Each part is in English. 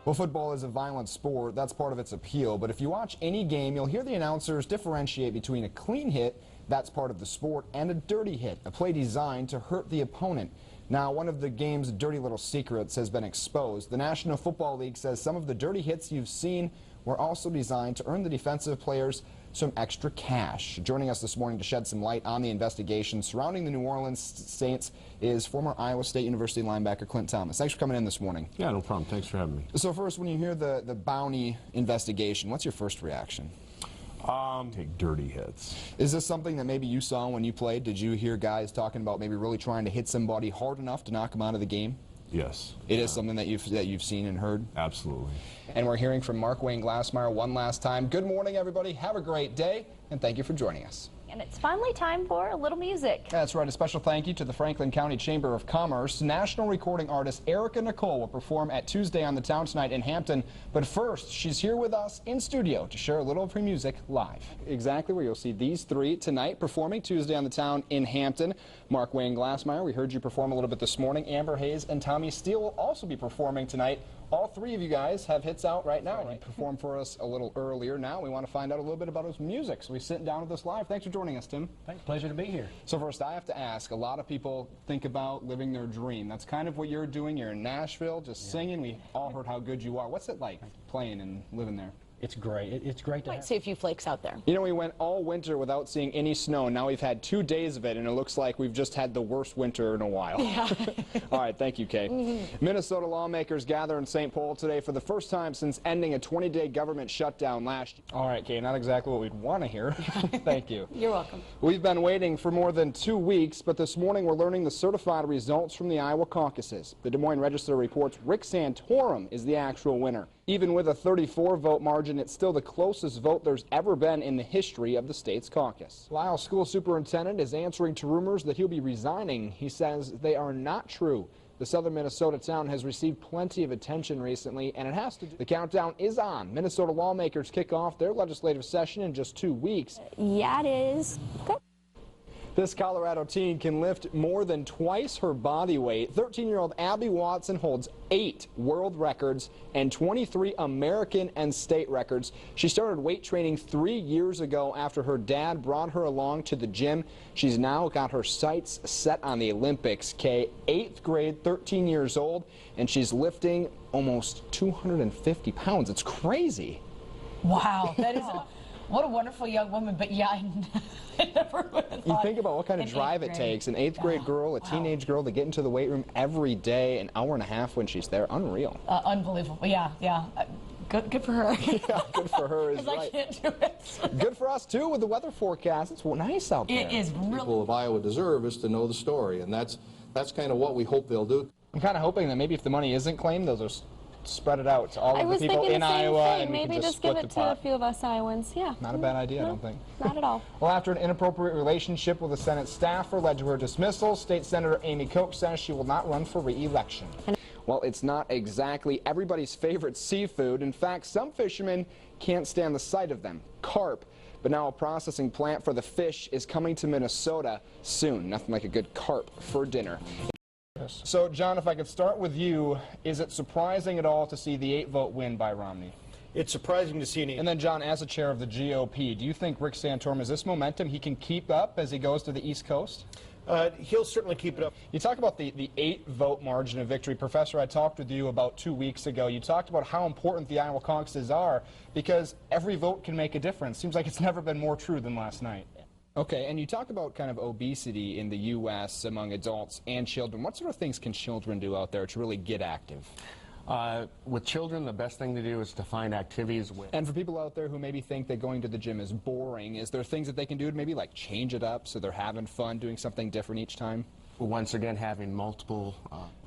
Well, football is a violent sport. That's part of its appeal. But if you watch any game, you'll hear the announcers differentiate between a clean hit, that's part of the sport, and a dirty hit, a play designed to hurt the opponent. Now, one of the game's dirty little secrets has been exposed. The National Football League says some of the dirty hits you've seen were also designed to earn the defensive players some extra cash. Joining us this morning to shed some light on the investigation surrounding the New Orleans Saints is former Iowa State University linebacker Clint Thomas. Thanks for coming in this morning. Yeah, no problem. Thanks for having me. So first, when you hear the bounty investigation, what's your first reaction? Take dirty hits. Is this something that maybe you saw when you played? Did you hear guys talking about maybe really trying to hit somebody hard enough to knock them out of the game? Yes. It is something that you've seen and heard? Absolutely. And we're hearing from Mark Wayne Glassmeyer one last time. Good morning, everybody. Have a great day, and thank you for joining us. And it's finally time for a little music. That's right. A special thank you to the Franklin County Chamber of Commerce. National recording artist Erica Nicole will perform at Tuesday on the Town tonight in Hampton. But first, she's here with us in studio to share a little of her music live. Exactly where you'll see these three tonight performing Tuesday on the Town in Hampton. Mark Wayne Glassmeyer, we heard you perform a little bit this morning. Amber Hayes and Tommy Steele will also be performing tonight. All three of you guys have hits out right now. You performed for us a little earlier. Now we want to find out a little bit about his music. So we sit down with us live. Thanks for joining us, Tim. Thanks. Pleasure to be here. So first, I have to ask, a lot of people think about living their dream. That's kind of what you're doing. You're in Nashville, just singing. We all heard how good you are. What's it like playing and living there? It's great. It's great to Might see a few flakes out there. You know, we went all winter without seeing any snow. Now we've had 2 days of it, and it looks like we've just had the worst winter in a while. Yeah. All right, thank you, Kay. Minnesota lawmakers gather in St. Paul today for the first time since ending a 20-day government shutdown last year. All right, Kay, not exactly what we'd want to hear. Thank you. You're welcome. We've been waiting for more than 2 weeks, but this morning we're learning the certified results from the Iowa caucuses. The Des Moines Register reports Rick Santorum is the actual winner. Even with a 34-vote margin, it's still the closest vote there's ever been in the history of the state's caucus. Lyle School Superintendent is answering to rumors that he'll be resigning. He says they are not true. The southern Minnesota town has received plenty of attention recently, and it has to do. The countdown is on. Minnesota lawmakers kick off their legislative session in just 2 weeks. Yeah, it is. Okay. This Colorado teen can lift more than twice her body weight. 13-year-old Abby Watson holds 8 world records and 23 American and state records. She started weight training 3 years ago after her dad brought her along to the gym. She's now got her sights set on the Olympics. Kay, 8th grade, 13 years old, and she's lifting almost 250 pounds. It's crazy. Wow, that is what a wonderful young woman. But yeah, I never would have thought. You think about what kind of drive it takes. An 8th grade girl, a teenage girl, to get into the weight room every day, an hour and a half when she's there. Unreal. Unbelievable. Yeah. Good for her. Yeah, good for her is right. I can't do it. Good for us, too, with the weather forecast. It's nice out there. It is really. People of Iowa deserve is to know the story, and that's kind of what we hope they'll do. I'm kind of hoping that maybe if the money isn't claimed, they'll just spread it out to all of the people in Iowa, and we maybe can just split give it the to a pot. few of us Iowans. Yeah. Not a bad idea, I don't think. Not at all. Well, after an inappropriate relationship with a Senate staffer led to her dismissal, State Senator Amy Koch says she will not run for re-election. Well, it's not exactly everybody's favorite seafood. In fact, some fishermen can't stand the sight of them. Carp. But now a processing plant for the fish is coming to Minnesota soon. Nothing like a good carp for dinner. So, John, if I could start with you, is it surprising at all to see the 8-vote win by Romney? It's surprising to see an 8. And then, John, as a chair of the GOP, do you think Rick Santorum, is this momentum he can keep up as he goes to the East Coast? He'll certainly keep it up. You talk about the 8-vote margin of victory. Professor, I talked with you about 2 weeks ago. You talked about how important the Iowa caucuses are because every vote can make a difference. Seems like it's never been more true than last night. Okay, and you talk about kind of obesity in the U.S. among adults and children. What sort of things can children do out there to really get active? With children, the best thing to do is to find activities with. And for people out there who maybe think that going to the gym is boring, is there things that they can do to maybe like change it up so they're having fun, doing something different each time? Once again, having multiple.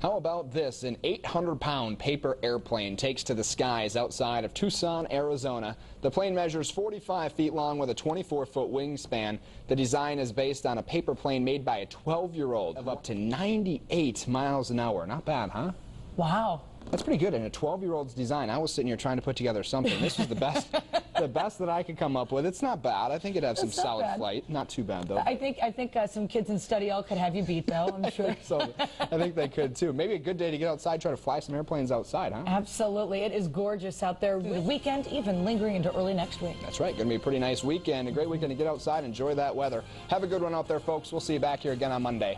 How about this? An 800-pound paper airplane takes to the skies outside of Tucson, Arizona. The plane measures 45 feet long with a 24-foot wingspan. The design is based on a paper plane made by a 12-year-old of up to 98 miles an hour. Not bad, huh? Wow. That's pretty good. In a 12-year-old's design, I was sitting here trying to put together something. This was the best, the best that I could come up with. It's not bad. I think it'd have some It's not solid bad. flight. Not too bad, though. I think some kids in study hall could have you beat, though, I'm sure. So I think they could, too. Maybe a good day to get outside, try to fly some airplanes outside, huh? Absolutely. It is gorgeous out there. The weekend even lingering into early next week. That's right. Going to be a pretty nice weekend. A great weekend to get outside, enjoy that weather. Have a good one out there, folks. We'll see you back here again on Monday.